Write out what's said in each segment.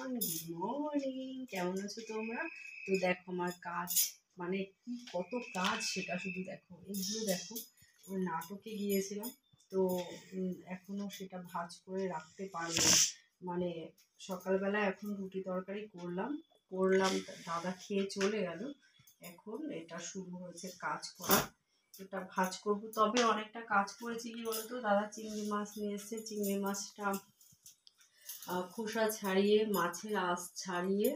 Everyone, good morning. কেমন আছো তোমরা? তো দেখো আমার কাজ, মানে কি কত কাজ সেটা শুধু দেখো। এইগুলো দেখো, আমি নাটকে গিয়েছিলাম তো এখনো সেটা ভাঁজ করে রাখতে পারিনি। মানে সকালবেলা এখন রুটি তরকারি করলাম দাদা খেয়ে চলে গেল। এখন এটা শুরু হয়েছে কাজ করা, এটা ভাঁজ করবো। তবে অনেকটা কাজ করেছি কি বলতো, দাদা চিংড়ি মাছ নিয়ে এসছে। চিংড়ি মাছটা খোসা ছাড়িয়ে, মাছের আঁশ ছাড়িয়ে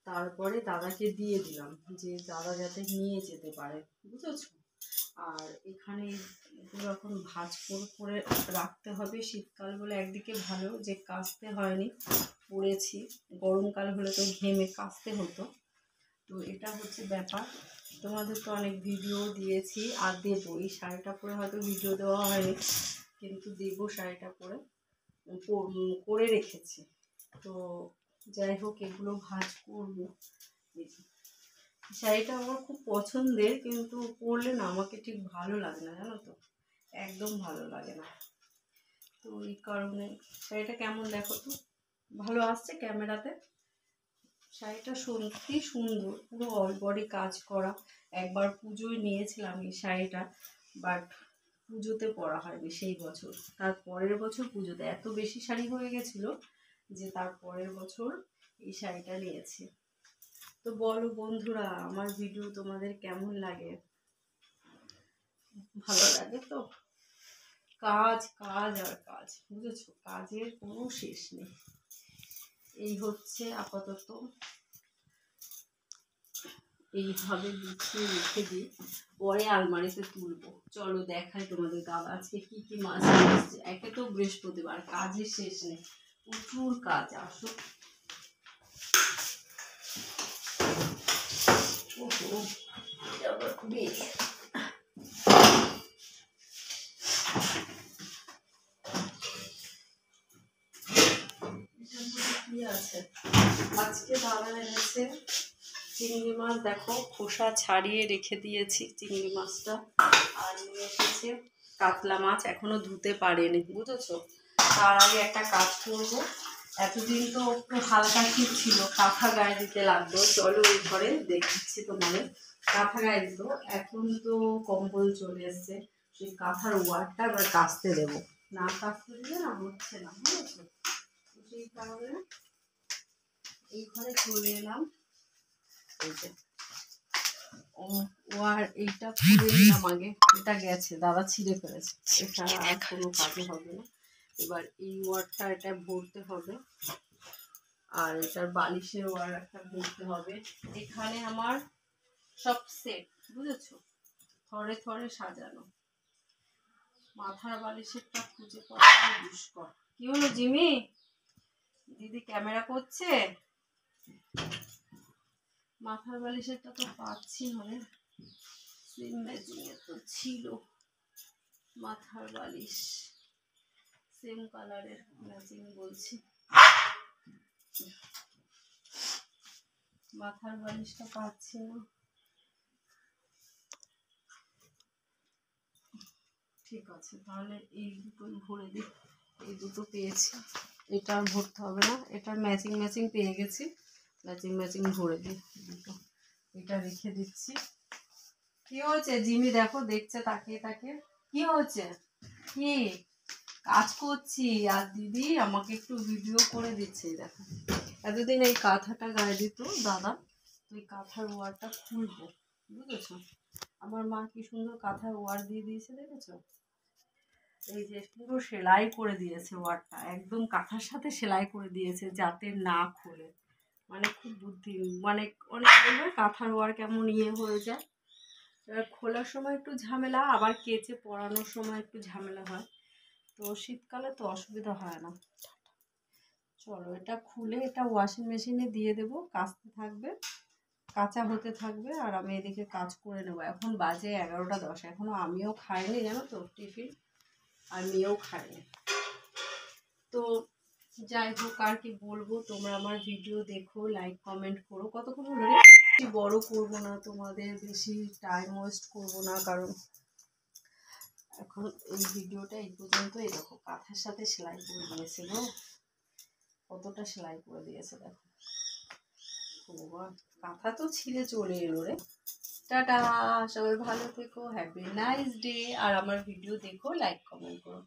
তারপরে দাদাকে দিয়ে দিলাম, যে দাদা যাতে নিয়ে যেতে পারে, বুঝেছো? আর এখানে এগুলো এখন ভাঁজ করে রাখতে হবে। শীতকাল বলে একদিকে ভালো যে কাচতে হয়নি, পড়েছি। গরমকাল হলে তো ঘেমে কাচতে হতো। তো এটা হচ্ছে ব্যাপার। তোমাদের তো অনেক ভিডিও দিয়েছি আর দেবো। এই শাড়িটা পরে হয়তো ভিডিও দেওয়া হয়নি, কিন্তু দেবো। শাড়িটা করে রেখেছি। তো যাই হোক, এগুলো ভাঁজ করবো। শাড়িটা আমার খুব পছন্দের, কিন্তু পরলে না আমাকে ঠিক ভালো লাগে না, জানো তো, একদম ভালো লাগে না। তো এই কারণে শাড়িটা কেমন দেখো তো, ভালো আসছে ক্যামেরাতে। শাড়িটা সত্যি সুন্দর, পুরো অল বডি কাজ করা। একবার পুজোয় নিয়েছিলাম এই শাড়িটা, বাট পুজোতে পরা হয়নি সেই বছর। তার পরের বছর পুজোতে এত বেশি শাড়ি হয়ে গেছিলো যে তার পরের বছর এই শাড়িটা নিয়েছি। তো বলো বন্ধুরা, আমার ভিডিও তোমাদের কেমন লাগে? ভালো লাগে তো? কাজ কাজ আর কাজ, বুঝেছো? কাজের কোনো শেষ নেই। এই হচ্ছে আপাতত, এইভাবে গুছিয়ে রেখে দিই, পরে আলমারিতে তুলবো। চলো দেখাই তোমাদের দাদা আজকে কি কি মাছ নিয়ে এসছে। একে তো বৃহস্পতিবার, কাজের শেষ নেই, প্রচুর কাজ। আসো, কি আছে আজকে? দাদা এনেছে চিংড়ি মাছ, দেখো খোসা ছাড়িয়ে রেখে দিয়েছি চিংড়ি মাছটা। আর নিয়ে এসেছে কাতলা মাছ, এখনো ধুতে পারেনি, বুঝেছো? তার আগে একটা কাজ করবো। এতদিন তো একটু হালকা শীত ছিল, কাঁথা গায়ে দিতে লাগতো। চলো ওই ঘরে দেখাচ্ছি তোমাদের। কাঁথা গায়ে দিত, এখন তো কম্বল চলে এসছে। সেই কাঁথার ওয়ারটা আবার কাচতে দেবো, না কাচতে দিলে না হচ্ছে না, বুঝেছো? সেই কারণে এই ঘরে চলে এলাম। ওয়ার এইটা খুলে নিলাম আগে, এটা গেছে, দাদা ছিঁড়ে ফেলেছে, এটা আর কোনো কাজে হবে না। এবার এই ওয়ারটা এটা ভরতে হবে, আর এটার বালিশের ওয়ার একটা ভরতে হবে। এখানে আমার সব সেট, বুঝেছো, থরে থরে সাজানো। মাথার বালিশেরটা খুঁজে পাওয়া দুষ্কর। কি হলো জিমি? দিদি ক্যামেরা করছে। মাথার বালিশেরটা তো পাচ্ছি না, সেম ম্যাচিং এর তো ছিল। মাথার বালিশ সেম কালারের, ম্যাচিং বলছি। মাথার বালিশটা পাচ্ছি না। ঠিক আছে, তাহলে এই দুটোই ভরে দিই। এই দুটো পেয়েছি, এটা আর ভরতে হবে না, এটা ম্যাচিং পেয়ে গেছি। ম্যাচিং ভরে দিই দুটো। এটা রেখে দিচ্ছি। কি হয়েছে জিমি? দেখো দেখছে তাকিয়ে তাকিয়ে। কি হয়েছে? কি কাজ করছি আর দিদি আমাকে একটু ভিডিও করে দিচ্ছে। দেখো, এতদিন এই কাঁথাটা গায়ে দিত দাদা, তো এই কাঁথার ওয়ারটা খুলবো, বুঝেছো? আমার মা কি সুন্দর কাঁথার ওয়ার দিয়ে দিয়েছে, দেখেছো? এই যে পুরো সেলাই করে দিয়েছে ওয়ারটা, একদম কাঁথার সাথে সেলাই করে দিয়েছে যাতে না খোলে। মানে খুব বুদ্ধি, মানে অনেক সময় কাঁথার ওয়ার কেমন হয়ে যায়। এবার খোলার সময় একটু ঝামেলা, আবার কেচে পরানোর সময় একটু ঝামেলা হয়। তো শীতকালে তো অসুবিধা হয় না। চলো এটা খুলে এটা ওয়াশিং মেশিনে দিয়ে দেবো, কাচতে থাকবে, কাঁচা হতে থাকবে, আর আমি এদিকে কাজ করে নেবো। এখন বাজে 11টা 10, এখনও আমিও খাইনি, জানো তো, টিফিন আর মেয়েও খাইনি। তো যাই হোক, আর কি বলবো, তোমরা আমার ভিডিও দেখো, লাইক কমেন্ট করো। কতক্ষণ হলো রে? বেশি বড় করবো না, তোমাদের বেশি টাইম ওয়েস্ট করবো না, কারণ এখন এই ভিডিওটা এই পর্যন্ত। এই দেখো কাঁথার সাথে সেলাই করে দিয়েছে গো, কতটা সেলাই করে দিয়েছে দেখো। ভগবান, কাঁথা তো ছিঁড়ে চলে এলো রে। টাটা, সবাই ভালো থেকো, হ্যাপি নাইস ডে। আর আমার ভিডিও দেখো, লাইক কমেন্ট করো।